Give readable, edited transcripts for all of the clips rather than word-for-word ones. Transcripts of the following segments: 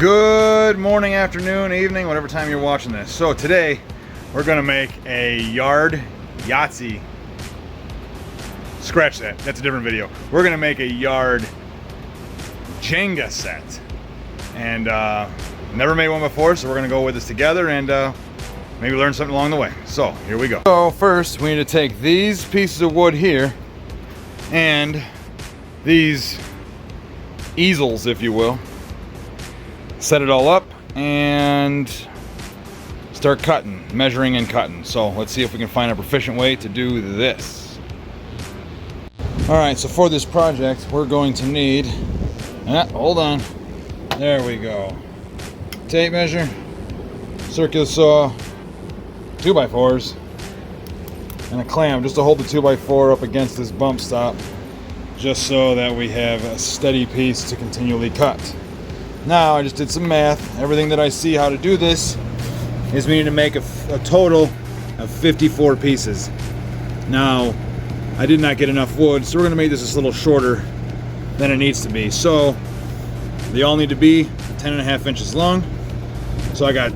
Good morning, afternoon, evening, whatever time you're watching this. So today we're gonna make a yard Yahtzee. Scratch that, that's a different video. We're gonna make a yard Jenga set. And never made one before, so we're gonna go with this together and maybe learn something along the way. So here we go. So first we need to take these pieces of wood here and these easels, if you will, set it all up and start cutting, measuring and cutting. So let's see if we can find a proficient way to do this. Alright, so for this project we're going to need, hold on, there we go, tape measure, circular saw, 2x4s, and a clamp just to hold the 2x4 up against this bump stop, just so that we have a steady piece to continually cut. Now I just did some math. Everything that I see how to do this is we need to make a total of 54 pieces. Now I did not get enough wood, so we're going to make this a little shorter than it needs to be. So they all need to be 10.5 inches long. So I got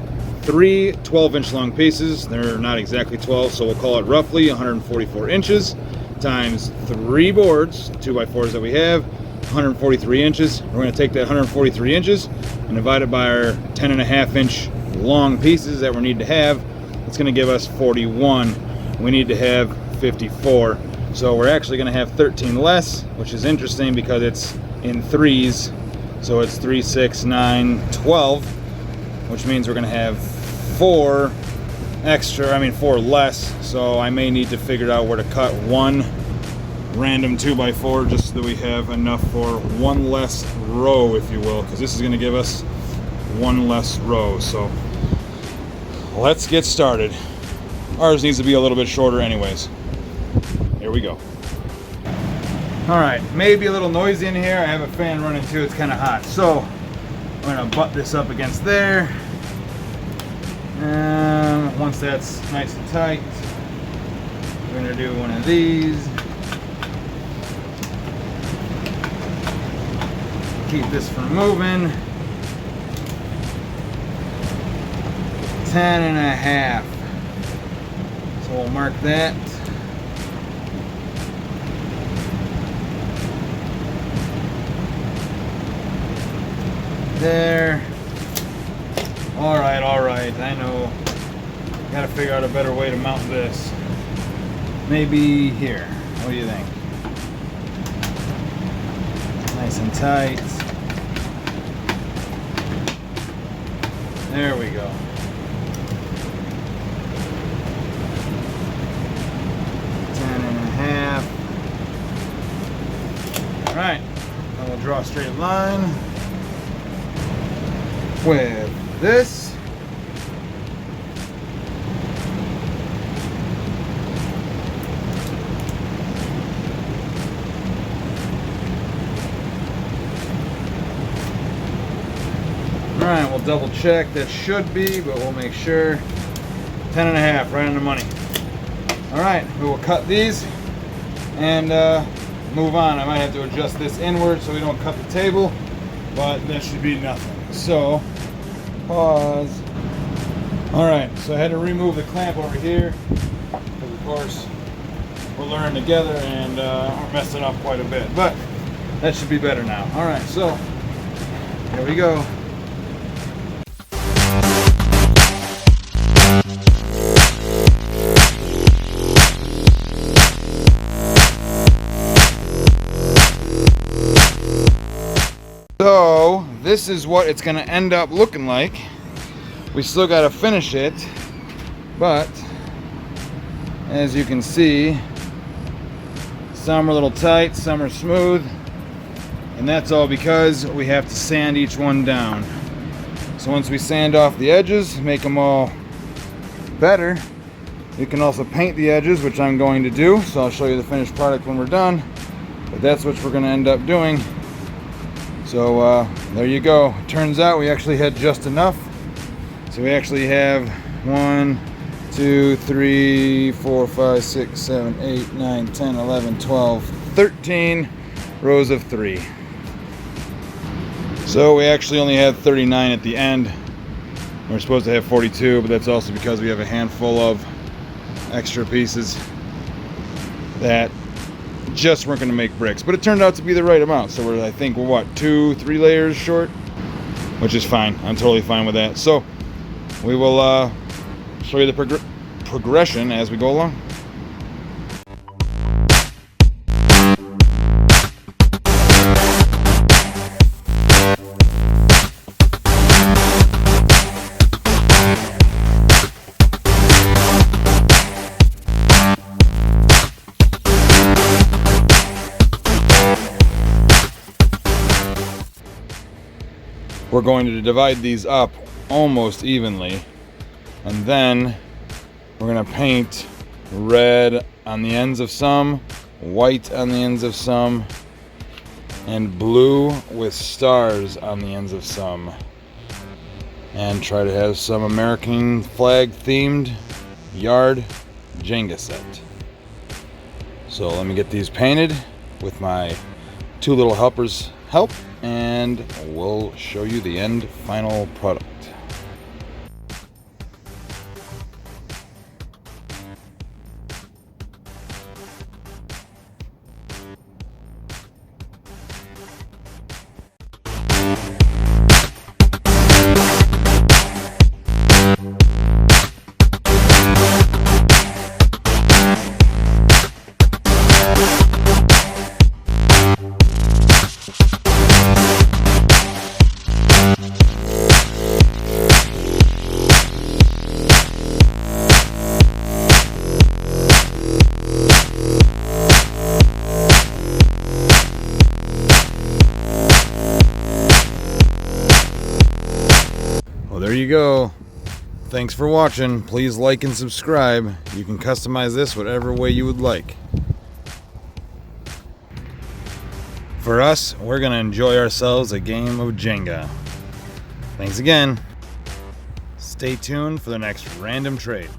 3 12-inch long pieces. They're not exactly 12, so we'll call it roughly 144 inches times 3 boards, 2x4s that we have, 143 inches. We're going to take that 143 inches and divide it by our 10.5 inch long pieces that we need to have. It's going to give us 41. We need to have 54. So we're actually going to have 13 less, which is interesting because it's in threes. So it's 3, 6, 9, 12, which means we're going to have 4 less. So I may need to figure out where to cut one random 2x4 just so that we have enough for one less row, if you will, because this is going to give us one less row. So let's get started. Ours needs to be a little bit shorter anyways. Here we go. Alright, maybe a little noisy in here. I have a fan running too, it's kind of hot. So I'm going to butt this up against there. And once that's nice and tight, we're going to do one of these. Keep this from moving. 10.5. So we'll mark that. There. All right. I know. Gotta figure out a better way to mount this. Maybe here. What do you think? Nice and tight. There we go. 10.5. All right. Then we'll draw a straight line with this. Alright, we'll double check. That should be, but we'll make sure. 10.5, right on the money. Alright, we will cut these and move on. I might have to adjust this inward so we don't cut the table, but that should be nothing. So, pause. Alright, so I had to remove the clamp over here because, of course, we're learning together and we're messing up quite a bit, but that should be better now. Alright, so here we go. So this is what it's going to end up looking like. We still got to finish it, but as you can see, some are a little tight, some are smooth, and that's all because we have to sand each one down. So once we sand off the edges, make them all better, you can also paint the edges, which I'm going to do. So I'll show you the finished product when we're done, but that's what we're going to end up doing. So there you go. It turns out we actually had just enough. So we actually have 1, 2, 3, 4, 5, 6, 7, 8, 9, 10, 11, 12, 13 rows of 3. So we actually only had 39 at the end. We're supposed to have 42, but that's also because we have a handful of extra pieces that just weren't going to make bricks. But it turned out to be the right amount. So we're, I think, we're what, 2-3 layers short? Which is fine. I'm totally fine with that. So we will show you the progression as we go along. We're going to divide these up almost evenly, and then we're going to paint red on the ends of some, white on the ends of some, and blue with stars on the ends of some, and try to have some American flag themed yard Jenga set. So let me get these painted with my two little helpers help, and we'll show you the end final product. Well, there you go. Thanks for watching. Please like and subscribe. You can customize this whatever way you would like. For us, we're going to enjoy ourselves a game of Jenga. Thanks again. Stay tuned for the next random trade.